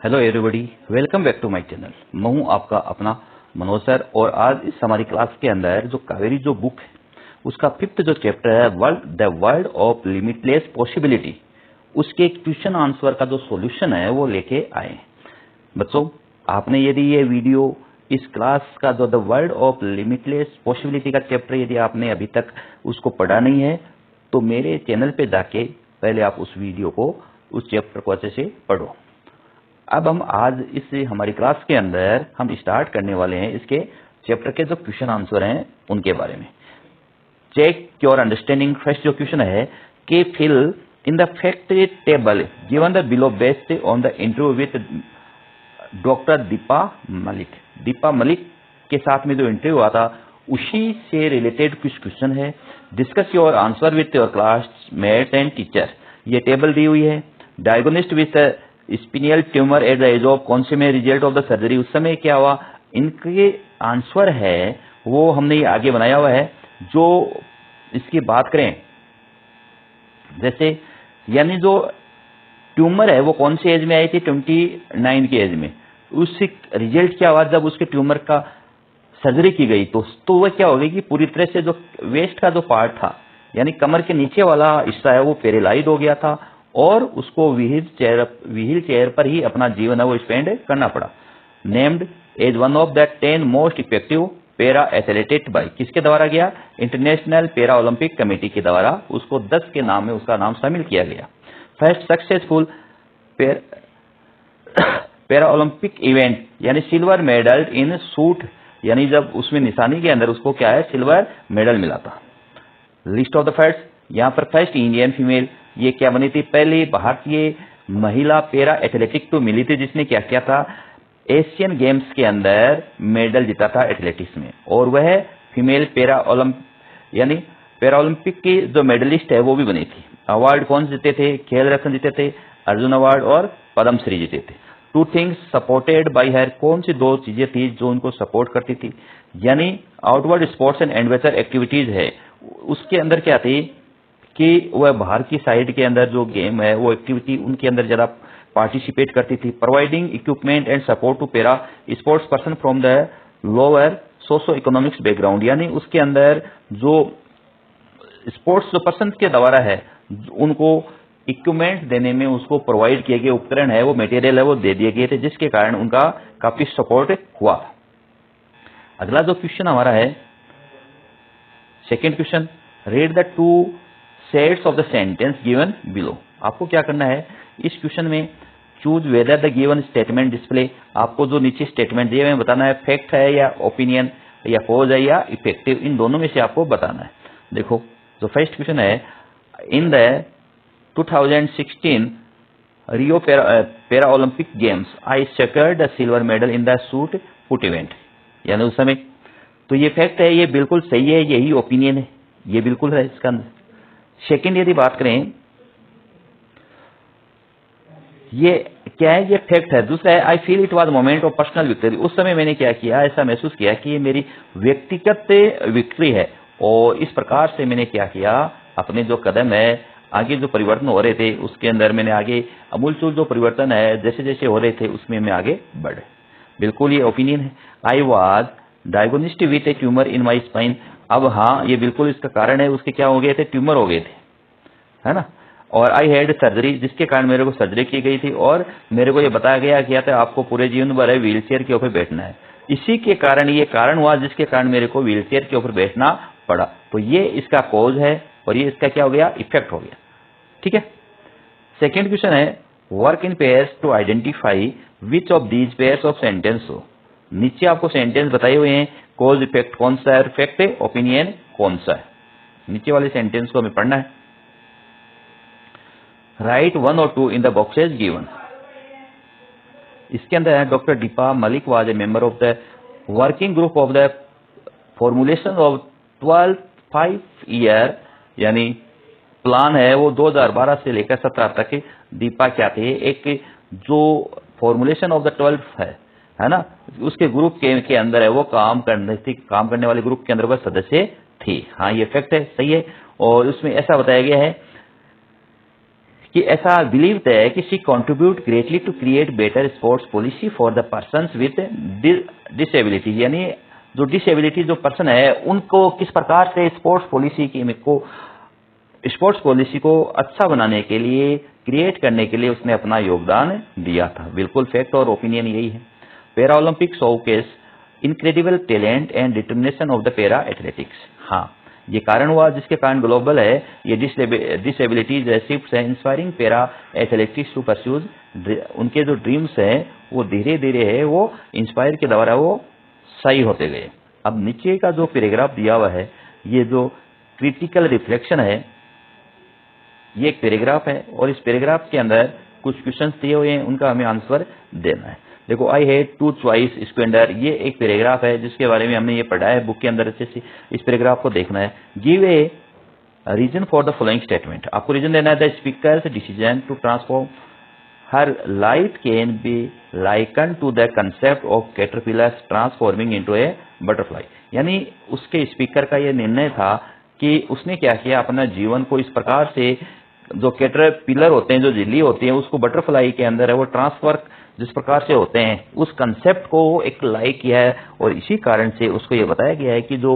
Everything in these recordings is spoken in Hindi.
Hello everybody, welcome back to my channel. मैं हूं आपका अपना मनोज सर और आज इस हमारी क्लास के अंदर जो कावेरी जो बुक है उसका 5th जो चैप्टर है the world of limitless possibility, उसके क्वेश्चन आंसर का जो सॉल्यूशन है वो लेके आए हैं। बच्चों, आपने यदि ये वीडियो इस क्लास का जो the world of limitless possibility का चैप्टर यदि आपने अभी तक उसको पढ़ा नहीं है तो मेरे चैनल पे जाके पहले आप उस वीडियो को उस चैप्टर को अच्छे से पढ़ो। अब हम आज इस हमारी क्लास के अंदर हम स्टार्ट करने वाले हैं इसके चैप्टर के जो क्वेश्चन आंसर हैं उनके बारे में। Check your understanding. फर्स्ट जो क्वेश्चन है कि fill in the fact table given the below based on the interview with doctor Deepa Malik. Deepa Malik के साथ में जो इंटरव्यू हुआ था उसी से रिलेटेड कुछ क्वेश्चन है। Discuss your answer with your classmate and teacher. ये टेबल दी हुई है। Diagnostic with spinal tumor at the age of, कौन से में रिजल्ट ऑफ द सर्जरी, उस समय क्या हुआ, इनके आंसर है वो हमने ये आगे बनाया हुआ है। जो इसकी बात करें जैसे यानी जो ट्यूमर है वो कौन से एज में आई थी, 29 की एज में। उस रिजल्ट क्या हुआ जब उसके ट्यूमर का सर्जरी की गई तो वह क्या हो गई कि पूरी तरह से जो वेस्ट का जो पार्ट था यानी कमर के नीचे वाला हिस्सा है वो पैरालाइज हो गया था और उसको व्हील चेयर पर ही अपना जीवन है वो स्पेंड करना पड़ा। Named as one of the 10 most effective para athlete by, किसके द्वारा गया, इंटरनेशनल पैरा ओलंपिक कमेटी के द्वारा उसको 10 के नाम में उसका नाम शामिल किया गया। First successful para Olympic event यानी सिल्वर मेडल इन शूट, यानी जब उसमें निशानी के अंदर उसको क्या है सिल्वर मेडल मिला था। लिस्ट ऑफ द फर्स्ट, यहाँ पर फर्स्ट इंडियन फीमेल, ये क्या बनी थी, पहली भारतीय महिला पैरा एथलेटिक तो मिली थी जिसने क्या किया था, एशियन गेम्स के अंदर मेडल जीता था एथलेटिक्स में, और वह फीमेल पैरा यानी पैरा ओलंपिक की जो मेडलिस्ट है वो भी बनी थी। अवार्ड कौन जीते थे, खेल रत्न जीते थे, अर्जुन अवार्ड और पद्मश्री जीते थे। टू थिंग्स सपोर्टेड बाय हर, कौन सी दो चीजें थी जो उनको सपोर्ट करती थी, यानी outward sports and adventure activities है उसके अंदर क्या थी कि वह बाहर की साइड के अंदर जो गेम है वो एक्टिविटी उनके अंदर ज्यादा पार्टिसिपेट करती थी। Providing equipment and support to para sports person from the lower socio economics background, यानी उसके अंदर जो स्पोर्ट्स जो पर्सन के द्वारा है उनको इक्विपमेंट देने में उसको प्रोवाइड किए गए उपकरण है वो मटेरियल है वो दे दिए गए थे जिसके कारण उनका काफी सपोर्ट हुआ। अगला जो क्वेश्चन हमारा है second question, read the two sets of the sentence given below. आपको क्या करना है इस क्वेश्चन में, choose whether the given statement display, आपको जो नीचे स्टेटमेंट दिए हुए बताना है फैक्ट है या ओपिनियन या कॉज है या इफेक्टिव, इन दोनों में से आपको बताना है। देखो जो फर्स्ट क्वेश्चन है, in the 2016 Rio para Olympic games I secured the silver medal in the shoot put event, यानी उस समय, तो ये फैक्ट है, ये बिल्कुल सही है, यही ओपिनियन है, ये बिल्कुल है इसका अंदर। सेकेंड यदि बात करें ये क्या है, ये फैक्ट है। दूसरा है I feel it was moment of personal victory, उस समय मैंने क्या किया, ऐसा महसूस किया कि ये मेरी व्यक्तिगत विक्ट्री है और इस प्रकार से मैंने क्या किया, अपने जो कदम है आगे जो परिवर्तन हो रहे थे उसके अंदर मैंने आगे अमूलचूल जो परिवर्तन है जैसे जैसे हो रहे थे उसमें मैं आगे बढ़े, बिल्कुल ये ओपिनियन है। I was diagnosed with A tumour in my spine, अब हाँ ये बिल्कुल इसका कारण है, उसके क्या हो गए थे, ट्यूमर हो गए थे, है ना। और आई हैड सर्जरी, जिसके कारण मेरे को सर्जरी की गई थी और मेरे को ये बताया गया था आपको पूरे जीवन भर है व्हील चेयर के ऊपर बैठना है, इसी के कारण ये कारण हुआ जिसके कारण मेरे को व्हील चेयर के ऊपर बैठना पड़ा, तो ये इसका कॉज है और ये इसका क्या हो गया, इफेक्ट हो गया। ठीक है। सेकेंड क्वेश्चन है work in pairs to identify which of these pairs of sentence हो, नीचे आपको सेंटेंस बताए हुए हैं, कॉज इफेक्ट कौन सा है, इफेक्ट है, ओपिनियन कौन सा है, नीचे वाले सेंटेंस को हमें पढ़ना है। राइट 1 और 2 इन द बॉक्सेस गिवन, इसके अंदर है doctor Deepa Malik was a member of the working group of the formulation of 5 year, यानी प्लान है वो 2012 से लेकर 17 तक दीपा क्या थे, एक जो फॉर्मुलेशन ऑफ द 12 है ना, उसके ग्रुप के अंदर है वो काम करने वाले ग्रुप के अंदर वह सदस्य थी। हाँ ये फैक्ट है, सही है। और उसमें ऐसा बताया गया है कि ऐसा बिलीव्ड है कि she contribute greatly to create better sports policy for the persons with disability, यानी जो डिसेबिलिटी जो पर्सन है उनको किस प्रकार से स्पोर्ट्स पॉलिसी को अच्छा बनाने के लिए, क्रिएट करने के लिए उसने अपना योगदान दिया था। बिल्कुल फैक्ट और ओपिनियन यही है। Para olympic showcase incredible talent and determination of the para athletics. हाँ, ये कारण हुआ जिसके कारण ग्लोबल है ये डिसेबिलिटीज शिफ्ट है inspiring para athletics to pursues, उनके जो ड्रीम्स हैं वो धीरे धीरे है वो इंस्पायर के द्वारा वो सही होते गए। अब नीचे का जो पैराग्राफ दिया हुआ है, ये जो क्रिटिकल रिफ्लेक्शन है, ये एक पैराग्राफ है और इस पैराग्राफ के अंदर कुछ क्वेश्चंस दिए हुए हैं, उनका हमें आंसर देना है। देखो, I had to choice squander, ये एक पैराग्राफ है जिसके बारे में हमने ये पढ़ा है बुक के अंदर, अच्छे से इस पैराग्राफ को देखना है। Give a reason for the following statement, आपको रीजन देना है। The speaker's decision to transform her light can be likened to the concept of caterpillars transforming into a butterfly, यानी उसके स्पीकर का यह निर्णय था कि उसने क्या किया, अपना जीवन को इस प्रकार से जो कैटरपिलर होते हैं, जो झिल्ली होती है, उसको बटरफ्लाई के अंदर है वो ट्रांसफर जिस प्रकार से होते हैं, उस कंसेप्ट को एक लाइक किया है और इसी कारण से उसको ये बताया गया है कि जो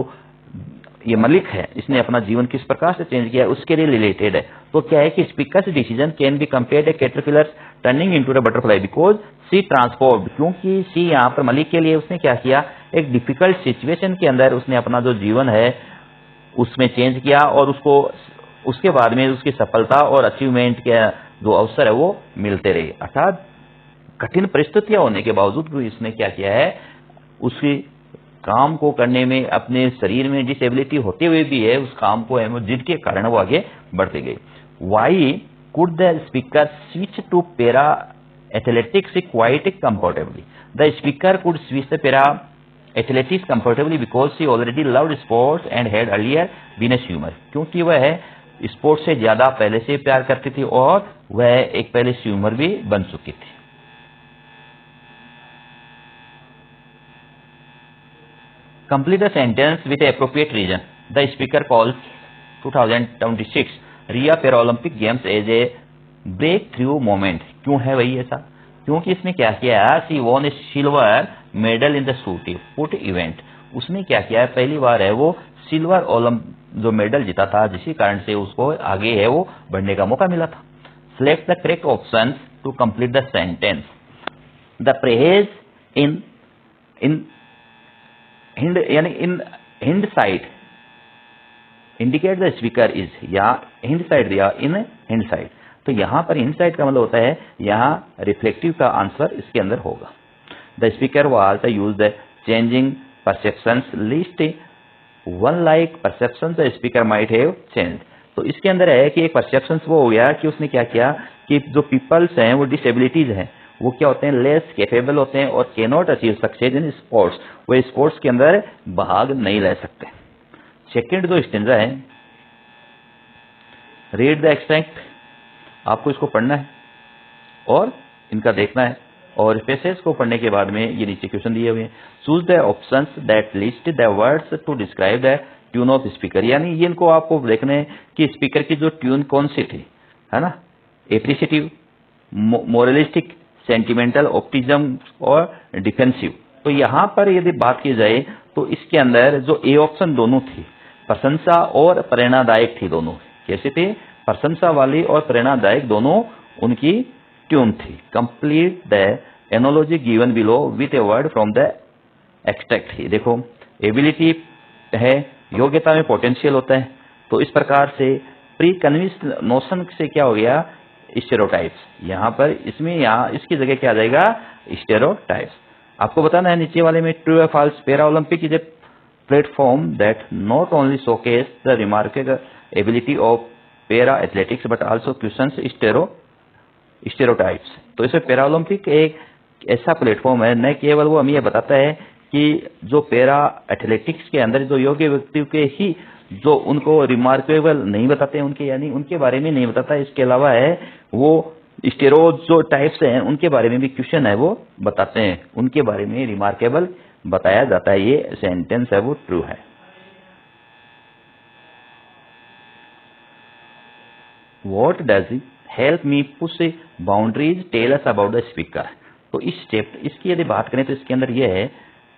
ये मलिक है इसने अपना जीवन किस प्रकार से चेंज किया है उसके लिए रिलेटेड है। तो क्या है कि speaker decision can be compared a caterpillar turning into the butterfly because she transformed, क्योंकि सी यहाँ पर मलिक के लिए उसने क्या किया, एक डिफिकल्ट सिचुएशन के अंदर उसने अपना जो जीवन है उसमें चेंज किया और उसके बाद में उसकी सफलता और अचीवमेंट के जो अवसर है वो मिलते रहे। अर्थात कठिन परिस्थितियां होने के बावजूद भी इसने क्या किया है, उसी काम को करने में अपने शरीर में डिसेबिलिटी होते हुए भी है उस काम को है जिनके कारण वो आगे बढ़ते गए। Why could the speaker switch to para athletics quite comfortably, the speaker could switch the para athletics comfortably because she already loved sports and had earlier been a swimmer, क्योंकि वह स्पोर्ट्स से ज्यादा पहले से प्यार करती थी और वह एक पहले स्विमर भी बन चुकी थी। Complete the sentence with appropriate reason. The speaker calls 2026 Rio Paralympic Games as a breakthrough moment. क्यों है वही ऐसा? क्योंकि इसने क्या किया, she von A silver medal in the shoot put event, उसने क्या किया है, पहली बार है वो सिल्वर जो मेडल जीता था, जिसी कारण से उसको आगे है वो बढ़ने का मौका मिला था। Select the correct option to complete the sentence. The phrase in hind यानी in hindsight indicate the speaker is, या हिंड साइड दिया इन हिंड साइड, तो यहां पर हिंड साइड का मतलब होता है यहां रिफ्लेक्टिव का आंसर इसके अंदर होगा। The speaker was the use the changing perceptions list one like perception the speaker might have change, तो इसके अंदर है कि एक परसेप्शंस वो हो गया कि उसने क्या किया कि जो पीपल्स हैं वो डिसेबिलिटीज हैं वो क्या होते हैं, लेस कैपेबल होते हैं और can not achieve success in sports, वो स्पोर्ट्स के अंदर भाग नहीं ले सकते। सेकंड जो स्टेंजा है, रीड द एक्सट्रैक्ट, आपको इसको पढ़ना है और इनका देखना है और पैसेज को पढ़ने के बाद में ये नीचे क्वेश्चन दिए हुए हैं। Choose the options that list the words to describe the tune of speaker, यानी ये इनको आपको देखना है कि स्पीकर की जो ट्यून कौन सी थी, है ना, एप्रिशिएटिव, मोरलिस्टिक, सेंटिमेंटल, ऑप्टिज्म और डिफेंसिव। तो यहां पर यदि बात की जाए तो इसके अंदर जो ए ऑप्शन दोनों थी, प्रशंसा और प्रेरणादायक थी, दोनों कैसे थे, प्रशंसा वाली और प्रेरणादायक दोनों उनकी ट्यून थी। Complete the analogy given below with a word from the extract. देखो, एबिलिटी है, योग्यता में पोटेंशियल होता है, तो इस प्रकार से प्री कन्विंस्ड नोशन से क्या हो गया, स्टेरियोटाइप्स, यहाँ पर इसमें यहाँ इसकी जगह क्या आ जाएगा, स्टेरियोटाइप्स। आपको बताना है नीचे वाले में ट्रू या false. Para olympic is a platform that not only showcase the remarkable ability of para athletics but also questions stereotypes. तो इसे पैरा ओलंपिक एक ऐसा प्लेटफॉर्म है, न केवल वो हमें यह बताता है कि जो पैरा एथलेटिक्स के अंदर जो योग्य व्यक्ति के ही जो उनको रिमार्केबल नहीं बताते हैं उनके, यानी उनके बारे में नहीं बताता, इसके अलावा है वो स्टेरो जो टाइप्स हैं उनके बारे में भी क्वेश्चन है वो बताते हैं, उनके बारे में रिमार्केबल बताया जाता है। ये सेंटेंस है वो ट्रू है। What does help me push boundaries, tell us about the speaker. तो इस चैप्टर इसकी यदि बात करें तो इसके अंदर यह है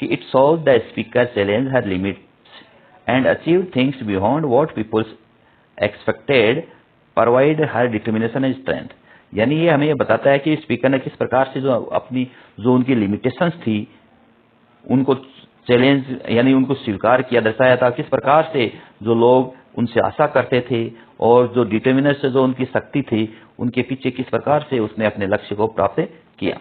कि it solve the speaker challenge her limits and achieve things beyond what peoples expected, provide her determination and strength. यानी ये हमें ये बताता है कि स्पीकर ने किस प्रकार से जो उनकी लिमिटेशंस थी उनको चैलेंज यानी उनको स्वीकार किया, दर्शाया था, किस प्रकार से जो लोग उनसे आशा करते थे और जो डिटर्मिनेशन से जो उनकी शक्ति थी उनके पीछे किस प्रकार से उसने अपने लक्ष्य को प्राप्त किया।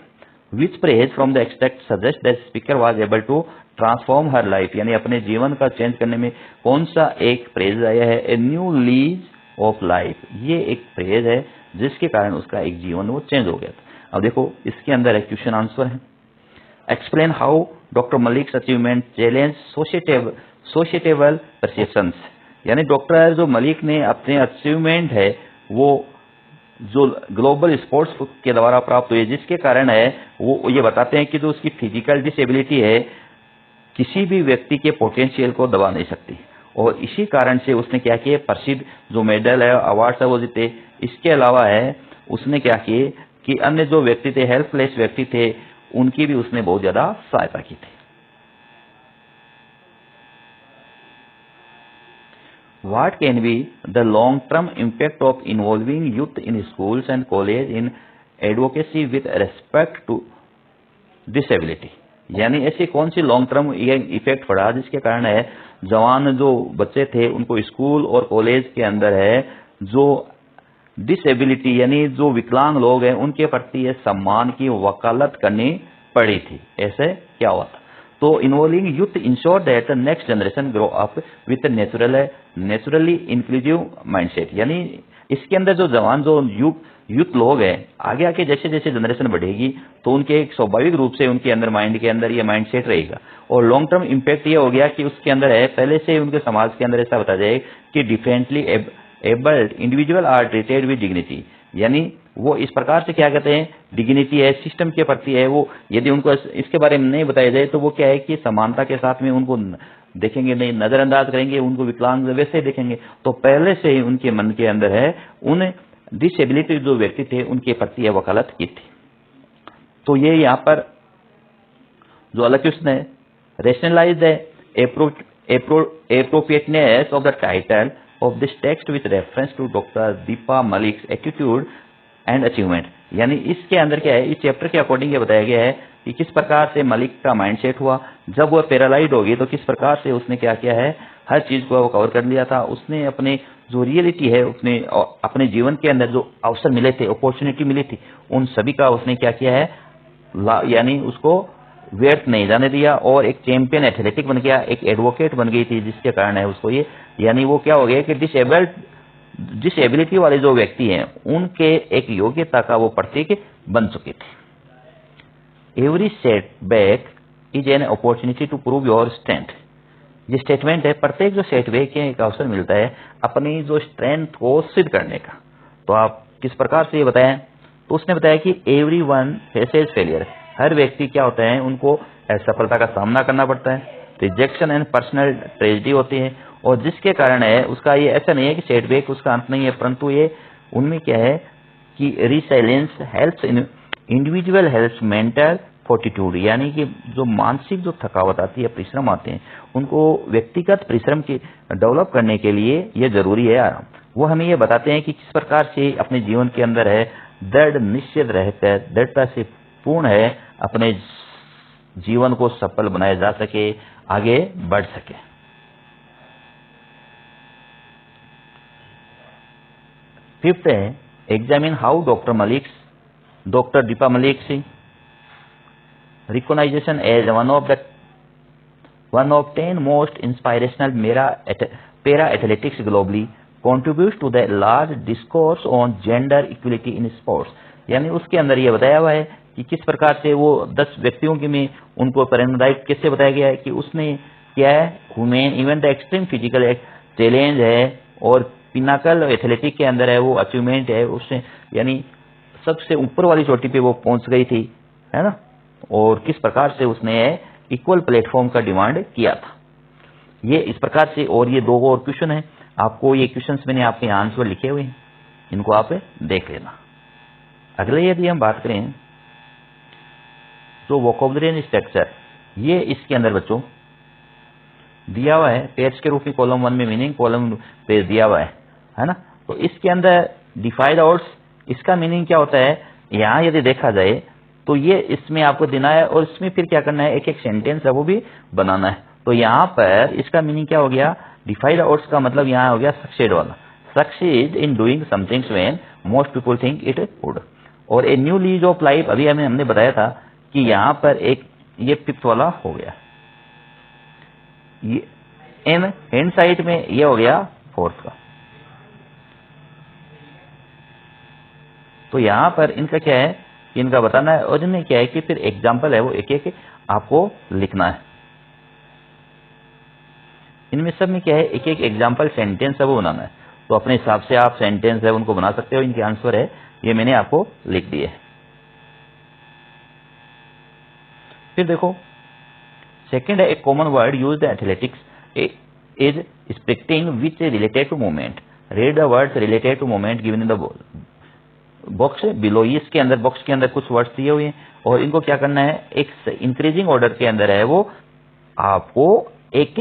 Which phrase from the extract suggest that speaker was able to transform her life, यानी अपने जीवन का चेंज करने में कौन सा एक प्रेज आया है, ए न्यू लीज ऑफ लाइफ। ये एक प्रेज है जिसके कारण उसका एक जीवन वो चेंज हो गया था। अब देखो इसके अंदर एक क्वेश्चन आंसर है, explain how doctor Malik's achievement challenge societal perceptions. यानी डॉक्टर जो मलिक ने अपने अचीवमेंट है वो जो ग्लोबल स्पोर्ट्स के द्वारा प्राप्त हुए, जिसके कारण है वो ये बताते हैं कि जो उसकी फिजिकल डिसेबिलिटी है किसी भी व्यक्ति के पोटेंशियल को दबा नहीं सकती, और इसी कारण से उसने क्या किया, प्रसिद्ध जो मेडल है अवार्ड्स है वो जीते। इसके अलावा है उसने क्या किए कि अन्य जो व्यक्ति थे, हेल्पलेस व्यक्ति थे, उनकी भी उसने बहुत ज्यादा सहायता की थी। What can be the long-term impact of involving youth in schools and college in advocacy with respect to disability? यानी ऐसी कौन सी लॉन्ग टर्म इफेक्ट पड़ा जिसके कारण है जवान जो बच्चे थे उनको स्कूल और कॉलेज के अंदर है जो डिसेबिलिटी यानी जो विकलांग लोग हैं उनके प्रति ये सम्मान की वकालत करनी पड़ी थी। ऐसे क्या हुआ था? तो involving youth ensure that the next generation grow up with naturally inclusive mindset. यानी इसके अंदर जो जवान जो यूथ लोग हैं आगे आके जैसे जैसे जनरेशन बढ़ेगी तो उनके एक स्वाभाविक रूप से उनके अंदर माइंड के अंदर ये माइंडसेट रहेगा। और लॉन्ग टर्म इम्पैक्ट ये हो गया कि उसके अंदर है पहले से उनके समाज के अंदर ऐसा बताया जाए कि differently abled individual are treated with dignity. यानी वो इस प्रकार से क्या कहते हैं, डिग्निटी है, सिस्टम के प्रति है, वो यदि उनको इसके बारे में नहीं बताया जाए तो वो क्या है कि समानता के साथ में उनको देखेंगे नहीं, नजरअंदाज करेंगे, उनको विकलांग वैसे ही देखेंगे। तो पहले से ही उनके मन के अंदर है उन डिसेबिलिटी जो व्यक्ति थे उनके प्रति यह वकालत की थी। तो ये यहाँ पर जो अलग क्वेश्चन है, rationalise the appropriateness of the title of this text with reference to Dr. Deepa Malik's attitude and achievement. यानी इसके अंदर क्या है, इस चैप्टर के अकॉर्डिंग ये बताया गया है कि किस प्रकार से मलिक का माइंडसेट हुआ, जब वो पैरालाइज होगी तो किस प्रकार से उसने क्या किया है, हर चीज को वो कवर कर लिया था। उसने अपने जो रियलिटी है अपने जीवन के अंदर जो अवसर मिले थे, अपॉर्चुनिटी मिली थी, उन सभी का उसने क्या किया है, यानी उसको व्यर्थ नहीं जाने दिया और एक चैंपियन एथलेटिक बन गया, एक एडवोकेट बन गई थी, जिसके कारण है उसको ये यानी वो क्या हो गया कि डिसेबिलिटी वाले जो व्यक्ति हैं उनके एक योग्यता का वो प्रतीक बन चुके थे। Every setback is an opportunity to prove your strength. ये स्टेटमेंट है, प्रत्येक जो सेटबैक है एक अवसर मिलता है अपनी जो स्ट्रेंथ को सिद्ध करने का। तो आप किस प्रकार से ये बताएं, तो उसने बताया कि एवरी वन फेसेज फेलियर। हर व्यक्ति क्या होता है, उनको असफलता का सामना करना पड़ता है, रिजेक्शन एंड पर्सनल ट्रेजेडी होती है, और जिसके कारण है उसका ये ऐसा नहीं है कि सेटबैक उसका अंत नहीं है, परंतु ये उनमें क्या है कि resilience helps individual helps mental fortitude. यानी कि जो मानसिक जो थकावट आती है, परिश्रम आते हैं, उनको व्यक्तिगत परिश्रम की डेवलप करने के लिए ये जरूरी है आराम। वो हमें ये बताते हैं कि किस प्रकार से अपने जीवन के अंदर है दृढ़ निश्चित रहकर दृढ़ता से पूर्ण है अपने जीवन को सफल बनाया जा सके, आगे बढ़ सके। फिफ्थ है, examine how doctor Deepa Malik's recognisation as one of 10 most inspirational para athletics globally contributes to the large discourse on gender equality in sports। यानी उसके अंदर ये बताया हुआ है कि किस प्रकार से वो 10 व्यक्तियों के में उनको प्रेरणादायक कैसे बताया गया है कि उसने क्या है, women even the extreme physical challenge है और पिनाकल एथलेटिक के अंदर है वो अचीवमेंट है, उसने यानी सबसे ऊपर वाली चोटी पे वो पहुंच गई थी, है ना, और किस प्रकार से उसने इक्वल प्लेटफॉर्म का डिमांड किया था। ये इस प्रकार से, और ये 2 और क्वेश्चन है, आपको ये क्वेश्चंस मैंने आपके आंसर लिखे हुए हैं, इनको आप देख लेना। अगले यदि हम बात करें जो वोकैबुलरी एंड स्ट्रक्चर, ये इसके अंदर बच्चों दिया हुआ है पेज के रूप में, कॉलम 1 में मीनिंग, कॉलम पेज दिया हुआ है ना। तो इसके अंदर डिफाइड आउट्स, इसका मीनिंग क्या होता है, यहाँ यदि देखा जाए तो ये इसमें आपको देना है और इसमें फिर क्या करना है, एक एक सेंटेंस है वो भी बनाना है। तो यहाँ पर इसका मीनिंग क्या हो गया, डिफाइड आउट्स का मतलब यहाँ हो गया सक्सेड वाला, succeed in doing somethings when most people think it would. और a new lease of life, अभी हमने बताया था कि यहाँ पर एक ये फिफ्थ वाला हो गया, ये इन हैंड साइड में ये हो गया फोर्थ का। तो यहां पर इनका क्या है, इनका बताना है, और इनमें क्या है कि फिर एग्जाम्पल है वो एक एक आपको लिखना है। इनमें सब में क्या है, एक एक एग्जाम्पल सेंटेंस है वो बनाना है। तो अपने हिसाब से आप सेंटेंस है उनको बना सकते हो, इनके आंसर है ये मैंने आपको लिख दिए। फिर देखो सेकंड है, एक common word used in athletics is sprinting which related to movement. Read the words related to movement given in the box below. इसके अंदर बॉक्स के अंदर कुछ वर्ड्स दिए हुए हैं और इनको क्या करना है, एक इंक्रीजिंग ऑर्डर के अंदर है वो आपको एक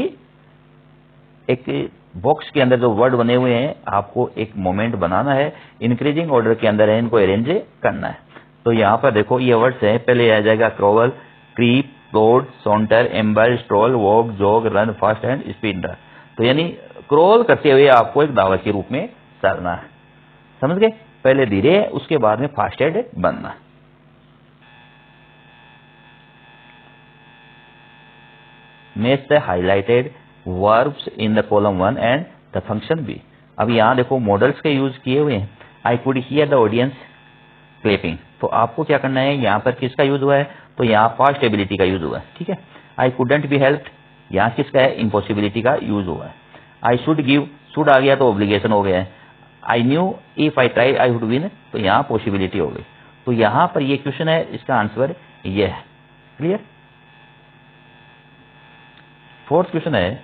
बॉक्स के अंदर जो वर्ड बने हुए हैं आपको एक मोमेंट बनाना है, इंक्रीजिंग ऑर्डर के अंदर है, इनको अरेंज करना है। तो यहाँ पर देखो ये वर्ड्स हैं, पहले आ जाएगा crawl, creep, plod, saunter, amble, stroll, walk, jog, run fast and speed. तो यानी क्रॉल करते हुए आपको एक दावा के रूप में चलना है, समझ गए, पहले धीरे उसके बाद में फास्ट एड बनना। Match the highlighted verbs in the column 1 and the function B. अब यहाँ देखो मॉडल्स के यूज किए हुए हैं, I could hear the audience clapping. तो आपको क्या करना है, यहाँ पर किसका यूज हुआ है, तो यहाँ पास्ट एबिलिटी का यूज हुआ है, ठीक है। आई कुडंट बी हेल्प्ड, यहाँ किसका है, इम्पॉसिबिलिटी का यूज हुआ है। आई शुड गिव, शुड आ गया तो ऑब्लिगेशन हो गया है। I knew if I try I would win, तो यहाँ पॉसिबिलिटी हो गई। तो यहाँ पर ये क्वेश्चन है, इसका आंसर ये है। क्लियर। फोर्थ क्वेश्चन है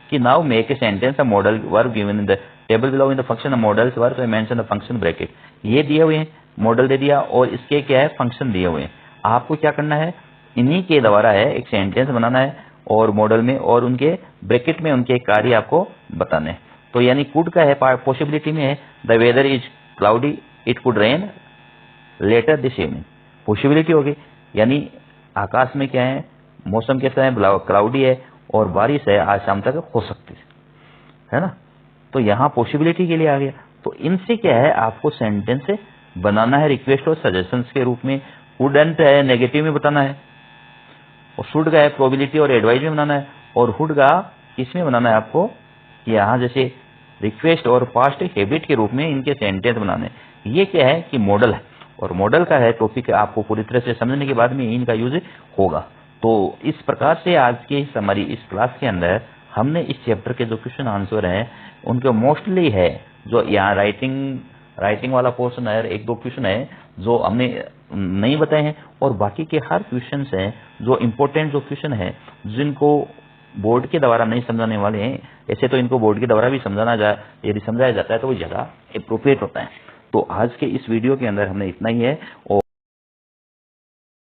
कि now make a sentence a modal verb given in the table below in the function models verb I mention the function bracket. ये दिए हुए हैं, मॉडल दे दिया और इसके क्या है फंक्शन दिए हुए हैं। आपको क्या करना है, इन्हीं के द्वारा है एक सेंटेंस बनाना है और मॉडल में और उनके ब्रैकेट में उनके कार्य आपको बताने हैं। तो यानी कुड का है पॉसिबिलिटी में है the weather is cloudy it could rain later this evening, possibility होगी यानी आकाश में क्या है, मौसम कैसा है, क्लाउडी है और बारिश है, आज शाम तक हो सकती है ना। तो यहाँ पॉसिबिलिटी के लिए आ गया। तो इनसे क्या है आपको सेंटेंस बनाना है रिक्वेस्ट और सजेशंस के रूप में। वुडंट है नेगेटिव में बताना है और शुड का है प्रोबेबिलिटी और एडवाइस में बनाना है और हुड का किसमें बनाना है आपको, कि यहाँ जैसे रिक्वेस्ट और पास्ट हैबिट के रूप में इनके सेंटेंस बनाने। ये क्या है कि मॉडल है और मॉडल का है टॉपिक आपको पूरी तरह से समझने के बाद में इनका यूज होगा। तो इस प्रकार से आज के हमारी इस क्लास के अंदर हमने इस चैप्टर के जो क्वेश्चन आंसर हैं उनके मोस्टली है जो यहाँ राइटिंग वाला पोर्शन है, एक दो क्वेश्चन है जो हमने नहीं बताए हैं और बाकी के हर क्वेश्चन हैं जो इम्पोर्टेंट जो क्वेश्चन है जिनको बोर्ड के द्वारा नहीं समझाने वाले हैं। ऐसे तो इनको बोर्ड के द्वारा भी यदि समझाया जाता है तो वो ज़्यादा अप्रोप्रिएट होता है। तो आज के इस वीडियो के अंदर हमने इतना ही है और